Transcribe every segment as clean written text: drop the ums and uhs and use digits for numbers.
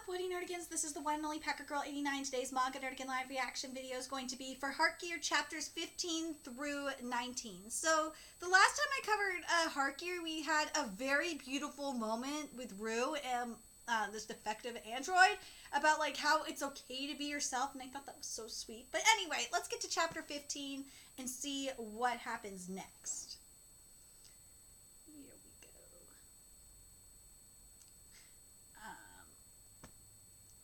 Woody Nerdigans. This is the one and only Packer Girl 89. Today's Manga Nerdigan live reaction video is going to be for Heart Gear chapters 15 through 19. So, the last time I covered Heart Gear, we had a very beautiful moment with Rue and this defective android about like how it's okay to be yourself, and I thought that was so sweet. But anyway, let's get to chapter 15 and see what happens next.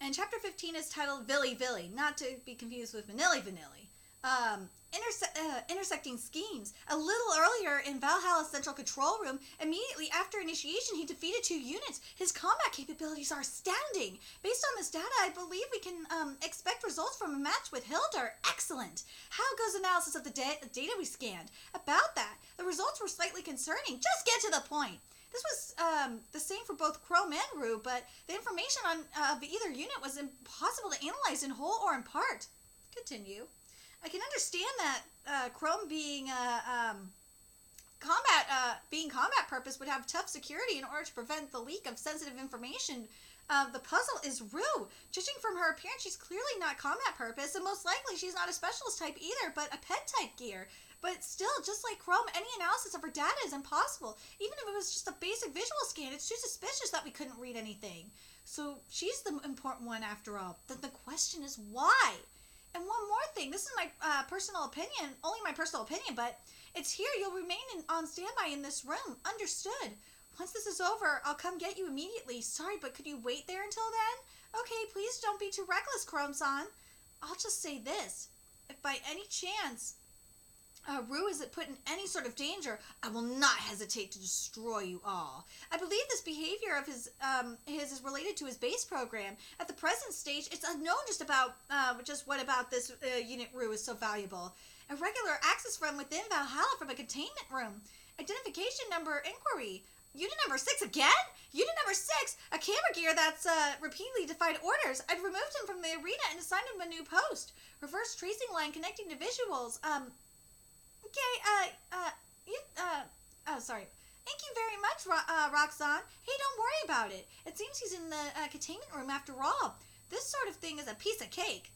And chapter 15 is titled Villy Villy, not to be confused with Vanilli Vanilli. Intersecting schemes. A little earlier in Valhalla's central control room, immediately after initiation, he defeated 2 units. His combat capabilities are astounding. Based on this data, I believe we can expect results from a match with Hildur. Excellent. How goes analysis of the data we scanned? About that, the results were slightly concerning. Just get to the point. This was the same for both Chrome and Rue, but the information on either unit was impossible to analyze in whole or in part. Continue. I can understand that Chrome being combat purpose would have tough security in order to prevent the leak of sensitive information. The puzzle is Rue. Judging from her appearance, she's clearly not combat purpose, and most likely she's not a specialist type either, but a pet type gear. But still, just like Chrome, any analysis of her data is impossible. Even if it was just a basic visual scan, it's too suspicious that we couldn't read anything. So she's the important one after all. Then the question is why? And one more thing, this is my personal opinion, only my personal opinion, but it's here. You'll remain on standby in this room. Understood. Once this is over, I'll come get you immediately. Sorry, but could you wait there until then? Okay, please don't be too reckless, Chrome-san. I'll just say this. If by any chance Rue isn't put in any sort of danger, I will not hesitate to destroy you all. I believe this behavior of his is related to his base program. At the present stage, it's unknown what about this unit Rue is so valuable. A regular access from within Valhalla from a containment room. Identification number inquiry. Unit number 6 again? Unit number 6, a camera gear that's repeatedly defied orders. I've removed him from the arena and assigned him a new post. Reverse tracing line connecting to visuals. Sorry. Thank you very much, Roxanne. Hey, don't worry about it. It seems he's in the containment room after all. This sort of thing is a piece of cake.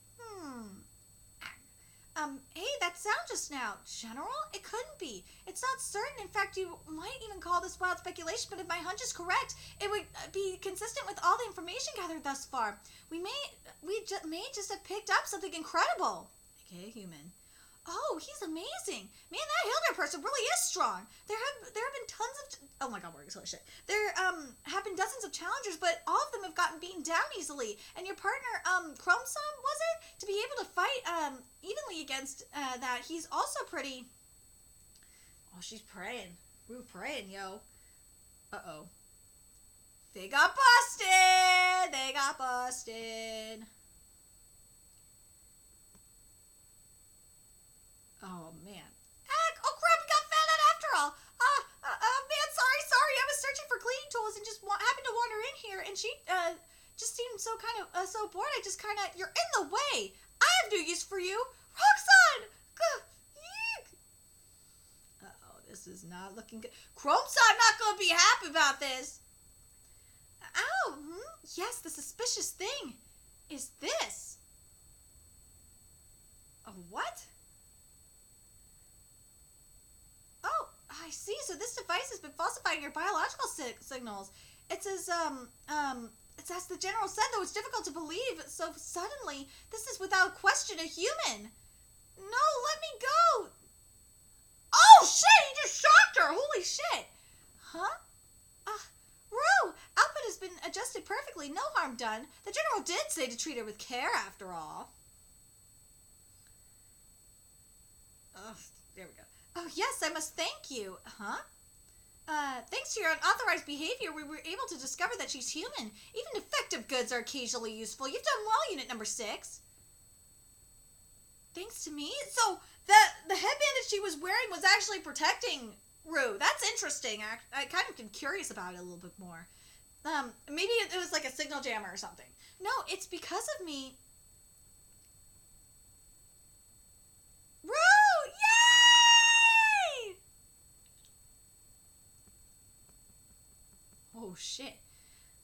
Hey, that sound just now. General? It couldn't be. It's not certain. In fact, you might even call this wild speculation, but if my hunch is correct, it would be consistent with all the information gathered thus far. We may just have picked up something incredible. Okay, human. Oh, he's amazing. Man, that Hildur person really is strong. There have been tons of... Oh my god, we're so shit. There have been dozens of challengers, but all of them have gotten beaten down easily. And your partner, Chrome-san, was it? To be able to fight evenly against that, he's also pretty... Oh, she's praying. We're praying, yo. Uh-oh. They got busted! They got busted. Oh, man. Oh, crap, we got found out after all. Man, sorry. I was searching for cleaning tools and just happened to wander in here, and she, just seemed so kind of, so bored. I just kind of, you're in the way. I have no use for you. Roxanne! Uh-oh, this is not looking good. Chrome-san not going to be happy about this. Oh, yes, the suspicious thing is this. What? I see. So this device has been falsifying your biological signals. It's as the general said, though it's difficult to believe so suddenly. This is without question a human. No, let me go. Oh, shit, he just shocked her. Holy shit. Huh? Rue, output has been adjusted perfectly. No harm done. The general did say to treat her with care, after all. There we go. Oh, yes, I must thank you. Thanks to your unauthorized behavior, we were able to discover that she's human. Even defective goods are occasionally useful. You've done well, Unit number 6. Thanks to me? So, the headband that she was wearing was actually protecting Rue. That's interesting. I kind of am curious about it a little bit more. Maybe it was like a signal jammer or something. No, it's because of me. Rue! Yay! Oh, shit.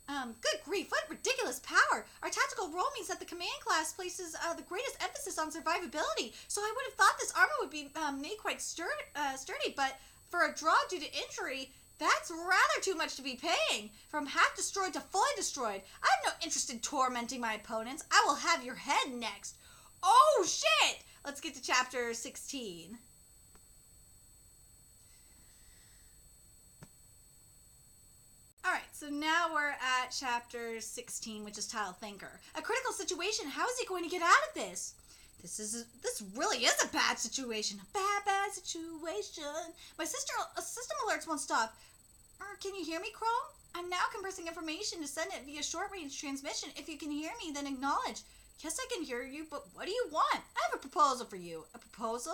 Good grief, what ridiculous power! Our tactical role means that the command class places the greatest emphasis on survivability, so I would have thought this armor would be made quite sturdy, but for a draw due to injury, that's rather too much to be paying. From half destroyed to fully destroyed. I have no interest in tormenting my opponents. I will have your head next. Oh, shit! Let's get to chapter 16. Alright, so now we're at chapter 16, which is titled Thinker. A critical situation. How is he going to get out of this? This really is a bad situation. A bad situation. My system alerts won't stop. Can you hear me, Chrome? I'm now compressing information to send it via short-range transmission. If you can hear me, then acknowledge. Yes, I can hear you, but what do you want? I have a proposal for you. A proposal?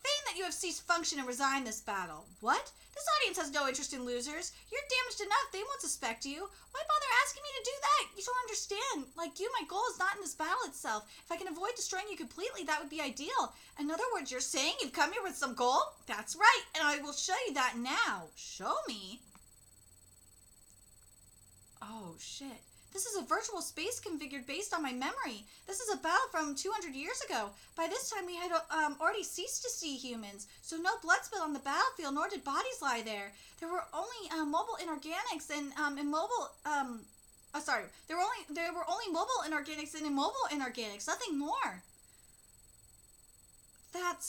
Feign that you have ceased function and resign this battle. What? This audience has no interest in losers. You're damaged enough. They won't suspect you. Why bother asking me to do that? You don't understand. Like you, my goal is not in this battle itself. If I can avoid destroying you completely, that would be ideal. In other words, you're saying you've come here with some goal? That's right, and I will show you that now. Show me? Oh, shit. This is a virtual space configured based on my memory. This is a battle from 200 years ago. By this time, we had already ceased to see humans, so no blood spill on the battlefield, nor did bodies lie there. There were only mobile inorganics and immobile. There were only mobile inorganics and immobile inorganics. Nothing more. That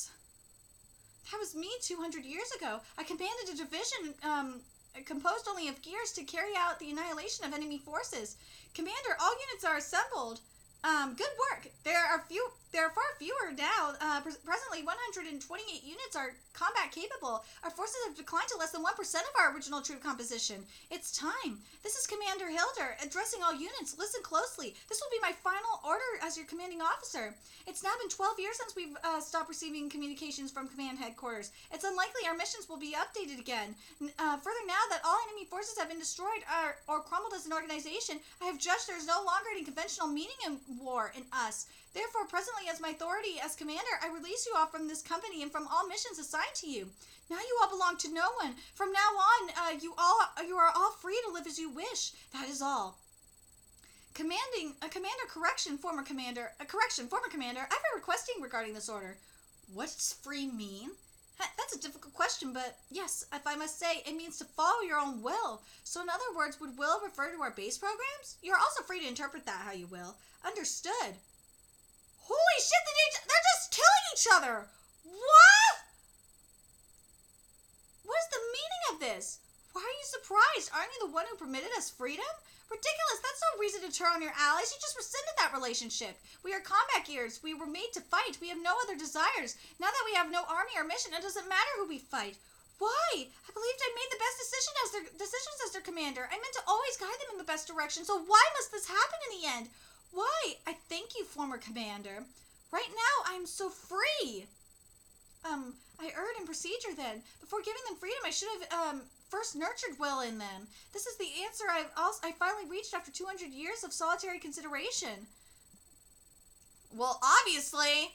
was me 200 years ago. I commanded a division composed only of gears to carry out the annihilation of enemy forces. Commander, all units are assembled. Good work. There are far fewer now. Presently, 128 units are combat capable. Our forces have declined to less than 1% of our original troop composition. It's time. This is Commander Hilder, addressing all units. Listen closely. This will be my final order as your commanding officer. It's now been 12 years since we've stopped receiving communications from command headquarters. It's unlikely our missions will be updated again. Further, now that all enemy forces have been destroyed or crumbled as an organization, I have judged there is no longer any conventional meaning in war in us. Therefore, presently, as my authority as commander, I release you all from this company and from all missions assigned to you. Now you all belong to no one. From now on, you are all free to live as you wish. That is all. Former commander. I have a requesting regarding this order. What does free mean? That's a difficult question, but yes, if I must say, it means to follow your own will. So in other words, would will refer to our base programs? You're also free to interpret that how you will. Understood. Holy shit, they're just killing each other! What? What is the meaning of this? Why are you surprised? Aren't you the one who permitted us freedom? Ridiculous, that's no reason to turn on your allies. You just rescinded that relationship. We are combat gears. We were made to fight. We have no other desires. Now that we have no army or mission, it doesn't matter who we fight. Why? I believed I made the best decisions as their commander. I meant to always guide them in the best direction, so why must this happen in the end? Why? I thank you, former commander. Right now, I am so free. I erred in procedure then. Before giving them freedom, I should have, first nurtured will in them. This is the answer I finally reached after 200 years of solitary consideration. Well, obviously,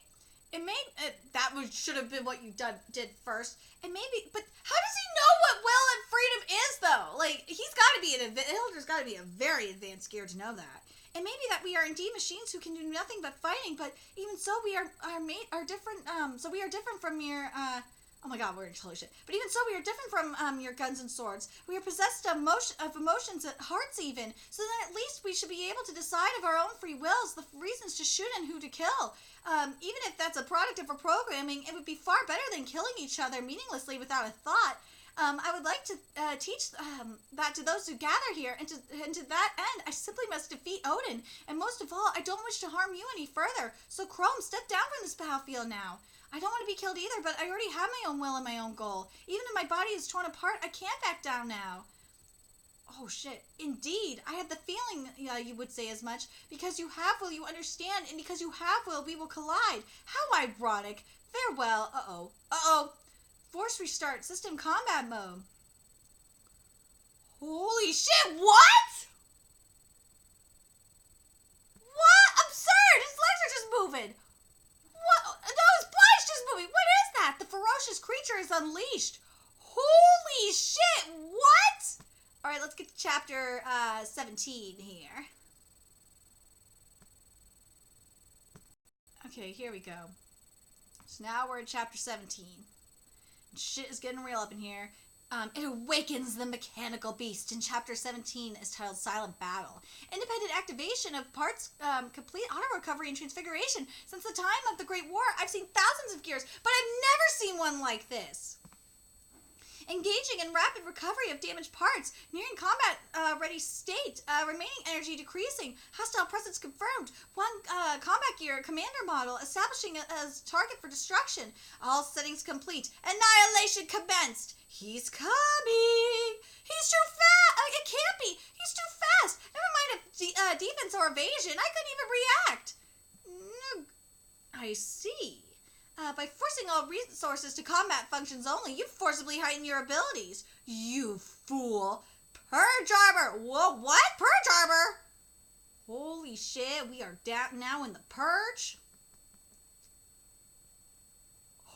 should have been what you did first. And maybe, but how does he know what will and freedom is, though? Like, Hilder's got to be a very advanced gear to know that. And maybe that we are indeed machines who can do nothing but fighting, but even so, we are different. So we are different from your. Oh my God, we're totally shit. But even so, we are different from your guns and swords. We are possessed of emotions, hearts even. So then at least we should be able to decide of our own free wills the reasons to shoot and who to kill. Even if that's a product of our programming, it would be far better than killing each other meaninglessly without a thought. I would like to teach that to those who gather here, and to that end, I simply must defeat Odin. And most of all, I don't wish to harm you any further. So Chrome, step down from this battlefield now. I don't want to be killed either, but I already have my own will and my own goal. Even if my body is torn apart, I can't back down now. Oh shit, indeed. I had the feeling you would say as much. Because you have will, you understand, and because you have will, we will collide. How ironic. Farewell. Uh-oh. Force restart. System combat mode. Holy shit, what? What? Absurd! His legs are just moving. What? No, his body's just moving. What is that? The ferocious creature is unleashed. Holy shit, what? All right, let's get to chapter 17 here. Okay, here we go. So now we're in chapter 17. Shit is getting real up in here. It awakens the mechanical beast in chapter 17 is titled Silent Battle. Independent activation of parts, complete auto recovery and transfiguration. Since the time of the Great War, I've seen thousands of gears, but I've never seen one like this. Engaging in rapid recovery of damaged parts, nearing combat ready state, remaining energy decreasing, hostile presence confirmed, one combat gear commander model establishing it as target for destruction, all settings complete, annihilation commenced. He's coming. He's too fast. It can't be. He's too fast. Never mind if defense or evasion. I couldn't even react. I see. By forcing all resources to combat functions only, you forcibly heighten your abilities. You fool. Purge Arbor. Whoa, what? Purge Arbor? Holy shit, we are down now in the Purge?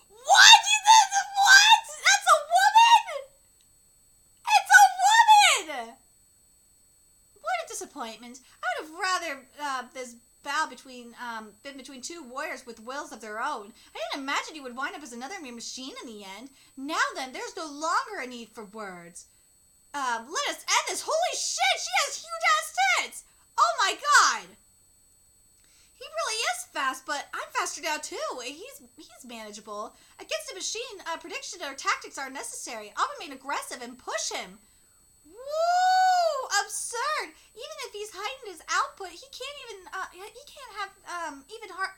What? What? That's a woman? It's a woman! What a disappointment. I would have rather this battle been between two warriors with wills of their own. I didn't imagine you would wind up as another mere machine in the end. Now then, there's no longer a need for words. Let us end this. Holy shit, she has huge ass tits! Oh my god! He really is fast, but I'm faster now too. He's manageable. Against a machine, prediction or tactics are necessary. I'll remain aggressive and push him. Woo! Absurd! Even if he's heightened his output, he can't have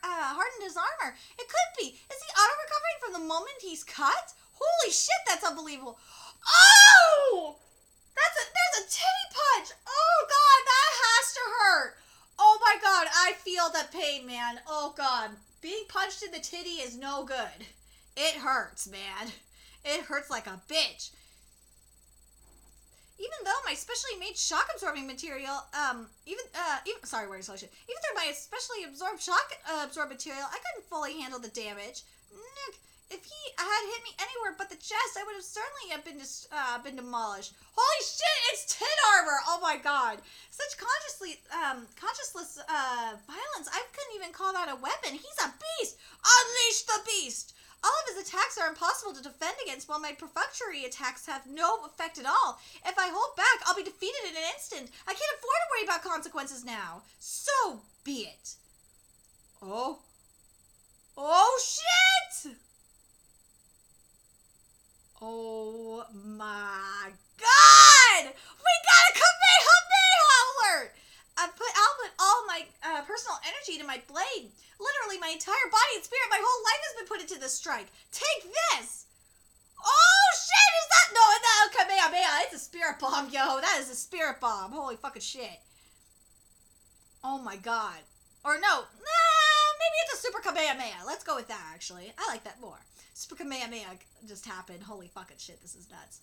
hardened his armor. It could be. Is he auto-recovering from the moment he's cut? Holy shit, that's unbelievable. Oh! There's a titty punch! Oh god, that has to hurt! Oh my god, I feel that pain, man. Oh god. Being punched in the titty is no good. It hurts, man. It hurts like a bitch. Even though my specially made shock absorbing material, even though my specially absorbed shock absorb material, I couldn't fully handle the damage. If he had hit me anywhere but the chest, I would have certainly have been demolished. Holy shit, it's tit armor! Oh my god. Such conscienceless violence, I couldn't even call that a weapon. He's a beast! Unleash the beast! All of his attacks are impossible to defend against, while my perfunctory attacks have no effect at all. If I hold back, I'll be defeated in an instant. I can't afford to worry about consequences now. So be it. Oh shit! Oh my god! We got a Kamehameha alert! I'll put all my personal energy into my blade. Literally, my entire body and spirit, my whole life has been put into this strike. Take this! Oh shit! Is that no Kamehameha? It's a spirit bomb, yo. That is a spirit bomb. Holy fucking shit. Oh my god. Or no, maybe it's a super Kamehameha. Let's go with that, actually. I like that more. Super Kamehameha just happened. Holy fucking shit, this is nuts.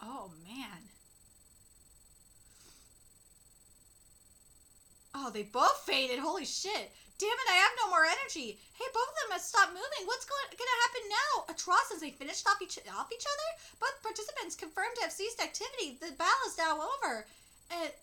Oh, man. Oh, they both faded. Holy shit. Damn it, I have no more energy. Hey, both of them have stopped moving. What's gonna happen now? A trough since they finished off each other? Both participants confirmed to have ceased activity. The battle is now over.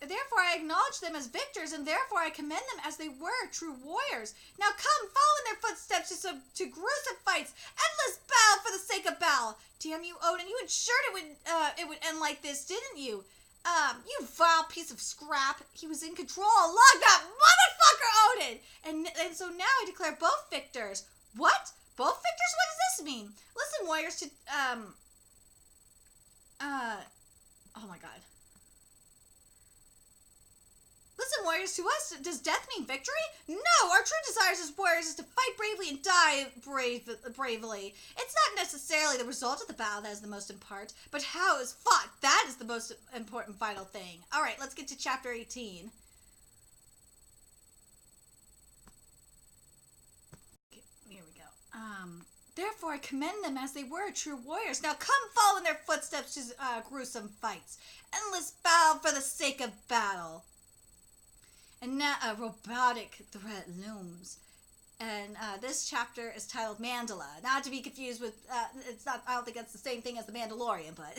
Therefore, I acknowledge them as victors, and therefore I commend them as they were true warriors. Now come, follow in their footsteps to gruesome fights, endless battle for the sake of battle. Damn you, Odin! You ensured it would end like this, didn't you? You vile piece of scrap. He was in control all along, that motherfucker Odin! And so now I declare both victors. What? Both victors? What does this mean? Listen, warriors, oh my god. Listen, warriors, to us, does death mean victory? No, our true desire as warriors is to fight bravely and die bravely. It's not necessarily the result of the battle that is the most important, but how it is fought. That is the most important vital thing. All right, let's get to chapter 18. Okay, here we go. Therefore, I commend them as they were true warriors. Now come follow in their footsteps to gruesome fights. Endless battle for the sake of battle. And now a robotic threat looms. And this chapter is titled Mandala. Not to be confused with, it's not, I don't think that's the same thing as the Mandalorian, but...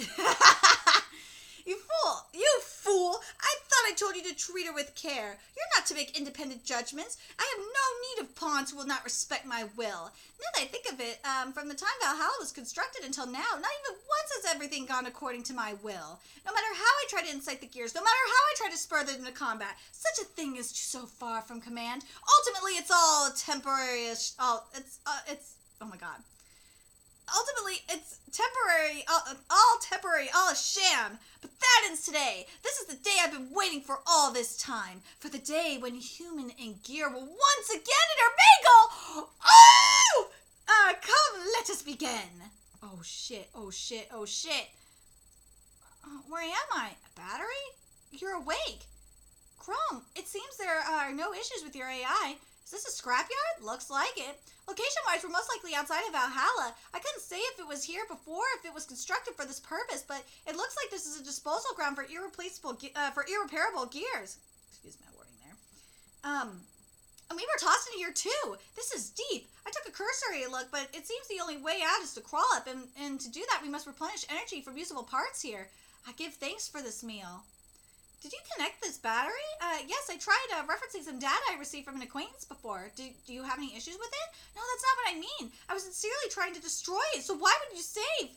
You fool! You fool! I thought I told you to treat her with care. You're not to make independent judgments. I have no need of pawns who will not respect my will. Now that I think of it, from the time Valhalla was constructed until now, not even once has everything gone according to my will. No matter how I try to incite the gears, no matter how I try to spur them into combat, such a thing is so far from command. Ultimately, it's all temporary. Oh my god. Ultimately, it's temporary, all temporary, all a sham. But that ends today. This is the day I've been waiting for all this time. For the day when human and gear will once again intermingle. Oh! Come, let us begin. Oh shit, oh shit, oh shit. Where am I? A battery? You're awake. Chrome, it seems there are no issues with your AI. Is this a scrapyard? Looks like it. Location-wise, we're most likely outside of Valhalla. I couldn't say if it was here before, if it was constructed for this purpose, but it looks like this is a disposal ground for irreparable gears. Excuse my wording there. And we were tossed into here too. This is deep. I took a cursory look, but it seems the only way out is to crawl up, and to do that, we must replenish energy from usable parts here. I give thanks for this meal. Did you connect this battery? Yes, I tried referencing some data I received from an acquaintance before. Do you have any issues with it? No, that's not what I mean. I was sincerely trying to destroy it, so why would you save?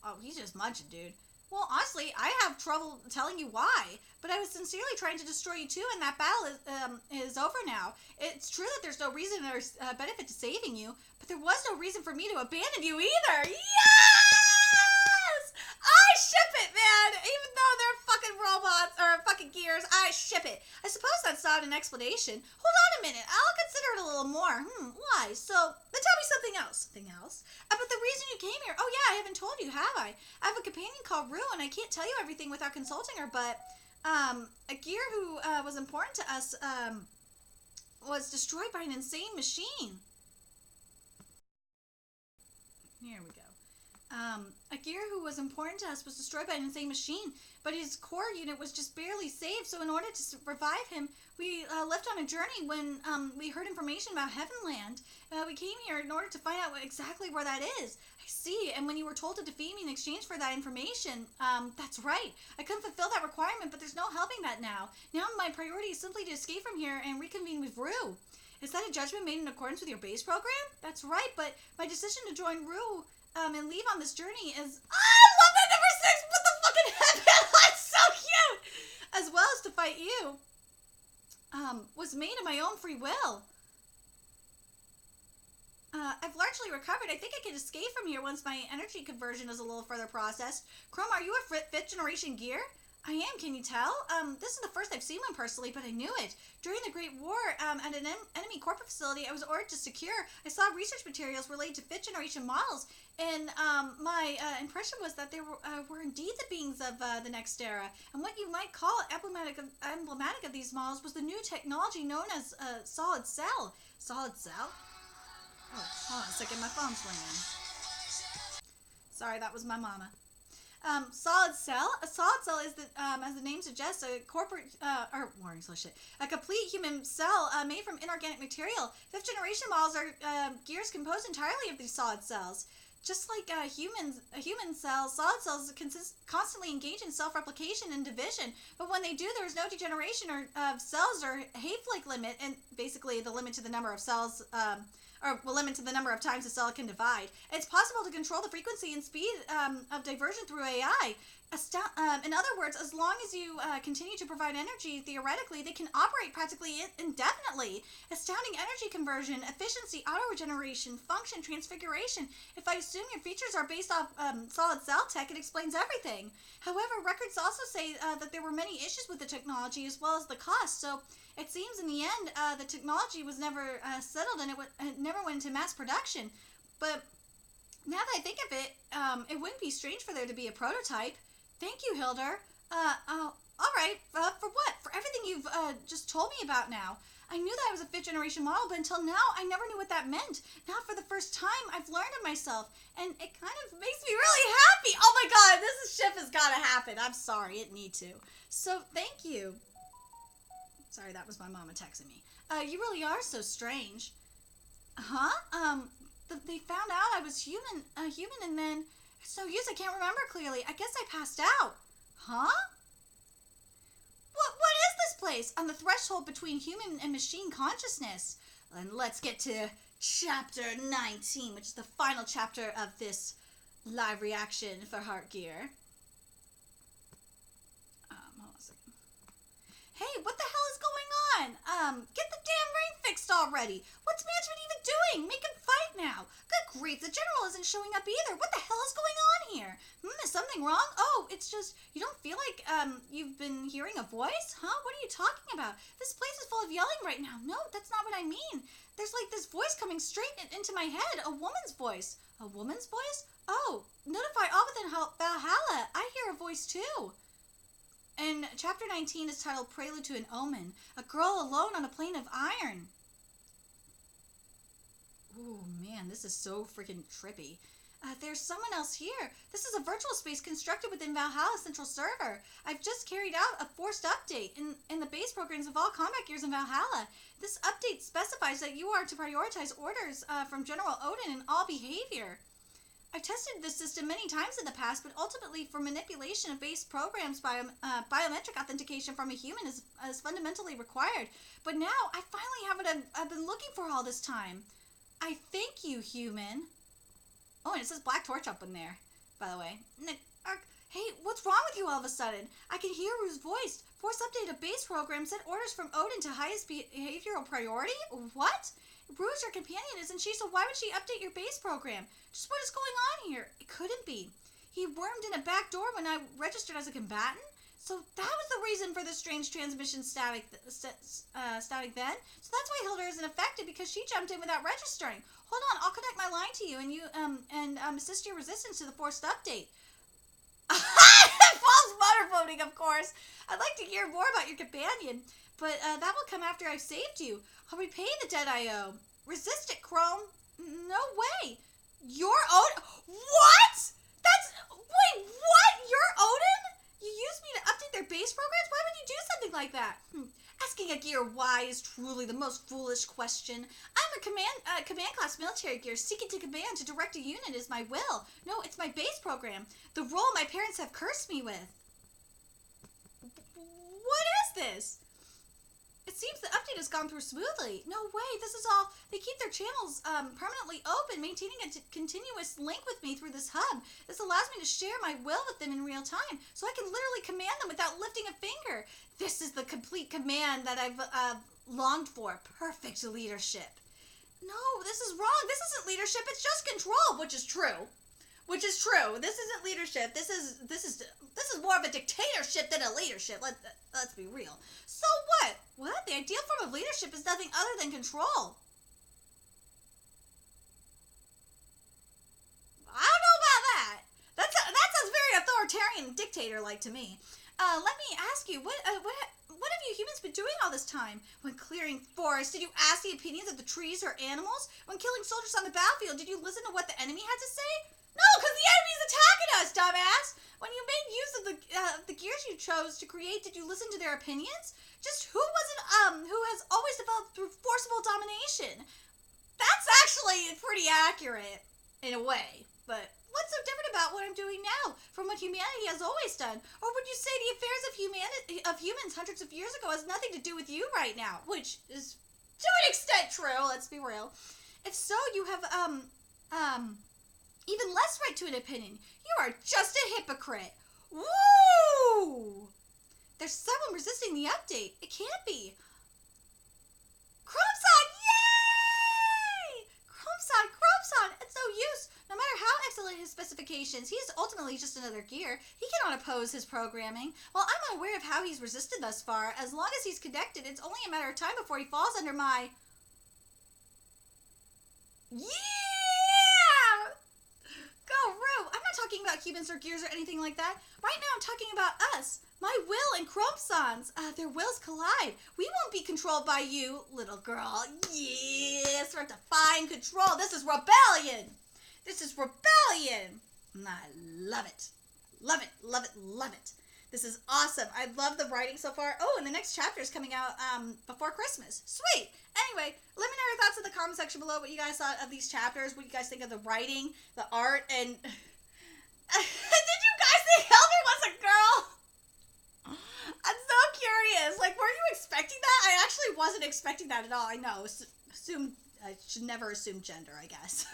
Oh, he's just munching, dude. Well, honestly, I have trouble telling you why, but I was sincerely trying to destroy you too, and that battle is over now. It's true that there's no reason or benefit to saving you, but there was no reason for me to abandon you either. Yes! I ship it, man! Even though they're fucking robots or fucking gears, I ship it. I suppose that's not an explanation. Hold on a minute. I'll consider it a little more. Why? So, then tell me something else. Something else? But the reason you came here. Oh yeah, I haven't told you, have I? I have a companion called Rue, and I can't tell you everything without consulting her, but a gear who was important to us was destroyed by an insane machine. Here we go. A gear who was important to us was destroyed by an insane machine, but his core unit was just barely saved, so in order to revive him, we left on a journey when we heard information about Heavenland. We came here in order to find out exactly where that is. I see, and when you were told to defeat me in exchange for that information, that's right. I couldn't fulfill that requirement, but there's no helping that now. Now my priority is simply to escape from here and reconvene with Rue. Is that a judgment made in accordance with your base program? That's right, but my decision to join Rue and leave on this journey is... I love that number 6 with the fucking headband on! So cute! As well as to fight you, was made of my own free will. I've largely recovered. I think I can escape from here once my energy conversion is a little further processed. Chrome, are you a 5th generation gear? I am, can you tell? This is the first I've seen one personally, but I knew it. During the Great War, at an enemy corporate facility I was ordered to secure, I saw research materials related to 5th generation models, and my impression was that they were indeed the beings of the next era. And what you might call emblematic of these models was the new technology known as solid cell. Solid cell? Oh, hold on a second, my phone's ringing. Sorry, that was my mama. Solid cell. A solid cell is, as the name suggests, a a complete human cell made from inorganic material. 5th generation models are gears composed entirely of these solid cells. Just like human cells, solid cells constantly engage in self-replication and division. But when they do, there is no degeneration of cells or Hayflick limit, and basically the limit to the number of cells. Or will limit to the number of times a cell can divide. It's possible to control the frequency and speed of diversion through AI. In other words, as long as you continue to provide energy, theoretically, they can operate practically indefinitely. Astounding energy conversion, efficiency, auto-regeneration, function, transfiguration. If I assume your features are based off solid cell tech, it explains everything. However, records also say that there were many issues with the technology as well as the cost, so it seems in the end the technology was never settled and it never went into mass production. But now that I think of it, it wouldn't be strange for there to be a prototype. Thank you, Hilder. All right, for what? For everything you've just told me about now. I knew that I was a 5th generation model, but until now, I never knew what that meant. Now, for the first time, I've learned it myself, and it kind of makes me really happy. Oh my god, this ship has got to happen. I'm sorry, it need to. So, thank you. Sorry, that was my mama texting me. You really are so strange. Huh? They found out I was human, and then it's no use. I can't remember clearly. I guess I passed out. Huh? What is this place? On the threshold between human and machine consciousness. And let's get to chapter 19, which is the final chapter of this live reaction for Heart Gear. Hold on a second. Hey, what the hell is going on? Get the damn ring fixed already. What's management even doing? Make him fight now. Good grief, the general isn't showing up either. What the hell is going on here? Is something wrong? Oh, it's just, you don't feel like, you've been hearing a voice? Huh? What are you talking about? This place is full of yelling right now. No, that's not what I mean. There's like this voice coming straight into my head. A woman's voice. A woman's voice? Oh, notify all within Valhalla. I hear a voice too. And chapter 19 is titled Prelude to an Omen. A girl alone on a plane of iron. Ooh, man, this is so freaking trippy. There's someone else here. This is a virtual space constructed within Valhalla Central Server. I've just carried out a forced update in the base programs of all combat gears in Valhalla. This update specifies that you are to prioritize orders from General Odin in all behavior. I've tested this system many times in the past, but ultimately for manipulation of base programs, biometric authentication from a human is fundamentally required. But now I finally have what I've been looking for all this time. I thank you, human. Oh, and it says Black Torch up in there, by the way. Hey, what's wrong with you all of a sudden? I can hear Rue's voice. Force update of base program. Set orders from Odin to highest behavioral priority? What? Rue's your companion, isn't she? So why would she update your base program? Just what is going on here? It couldn't be. He wormed in a back door when I registered as a combatant? So that was the reason for the strange transmission static then? So that's why Hilda isn't affected, because she jumped in without registering. Hold on, I'll connect my line to you and assist your resistance to the forced update. False motorboating, of course. I'd like to hear more about your companion, but that will come after I've saved you. I'll repay the debt I owe. Resist it, Chrome. No way. You're Odin? What? Wait, what? You're Odin? You used me to update their base programs? Why would you do something like that? Asking a gear why is truly the most foolish question. I'm a command class military gear. Seeking to command to direct a unit is my will. No, it's my base program. The role my parents have cursed me with. What is this? It seems the update has gone through smoothly. No way, this is all... They keep their channels permanently open, maintaining a continuous link with me through this hub. This allows me to share my will with them in real time, so I can literally command them without lifting a finger. This is the complete command that I've longed for. Perfect leadership. No, this is wrong. This isn't leadership, it's just control, which is true. This isn't leadership. This is more of a dictatorship than a leadership. Let's be real. So what? What? The ideal form of leadership is nothing other than control. I don't know about that. That sounds very authoritarian, dictator-like to me. Let me ask you, what have you humans been doing all this time? When clearing forests, did you ask the opinions of the trees or animals? When killing soldiers on the battlefield, did you listen to what the enemy had to say? No, because the enemy's attacking us, dumbass! When you made use of the gears you chose to create, did you listen to their opinions? Just who has always developed through forcible domination? That's actually pretty accurate, in a way, but what's so different about what I'm doing now from what humanity has always done? Or would you say the affairs of humans hundreds of years ago has nothing to do with you right now? Which is, to an extent, true, let's be real. If so, you have, even less right to an opinion. You are just a hypocrite. Woo! There's someone resisting the update. It can't be. Chromeson, yay! Chromeson, it's no use. No matter how excellent his specifications, he is ultimately just another gear. He cannot oppose his programming. While I'm unaware of how he's resisted thus far, as long as he's connected, it's only a matter of time before he falls under my... Yeah! Go, Rue! I'm not talking about humans or gears or anything like that. Right now I'm talking about us. My will and Chromeson's. Their wills collide. We won't be controlled by you, little girl. Yes, we're defying control. This is rebellion. I love it. Love it. This is awesome. I love the writing so far. Oh, and the next chapter is coming out before Christmas. Sweet. Anyway, let me know your thoughts in the comment section below, what you guys thought of these chapters, what you guys think of the writing, the art, and did you guys think Elder was a girl? I'm so curious. Like, were you expecting that? I actually wasn't expecting that at all. I know. I should never assume gender, I guess.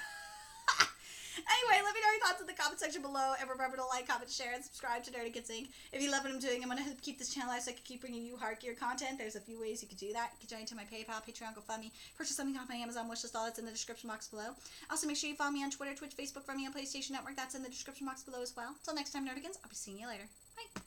Anyway, let me know your thoughts in the comment section below, and remember to like, comment, share, and subscribe to Nerdy Kids Inc. If you love what I'm doing, I'm going to help keep this channel alive so I can keep bringing you hard gear content. There's a few ways you can do that. You can join to my PayPal, Patreon, GoFundMe, purchase something off my Amazon wishlist, all that's in the description box below. Also, make sure you follow me on Twitter, Twitch, Facebook, follow me on PlayStation Network, that's in the description box below as well. Until next time, Nerdigans, I'll be seeing you later. Bye!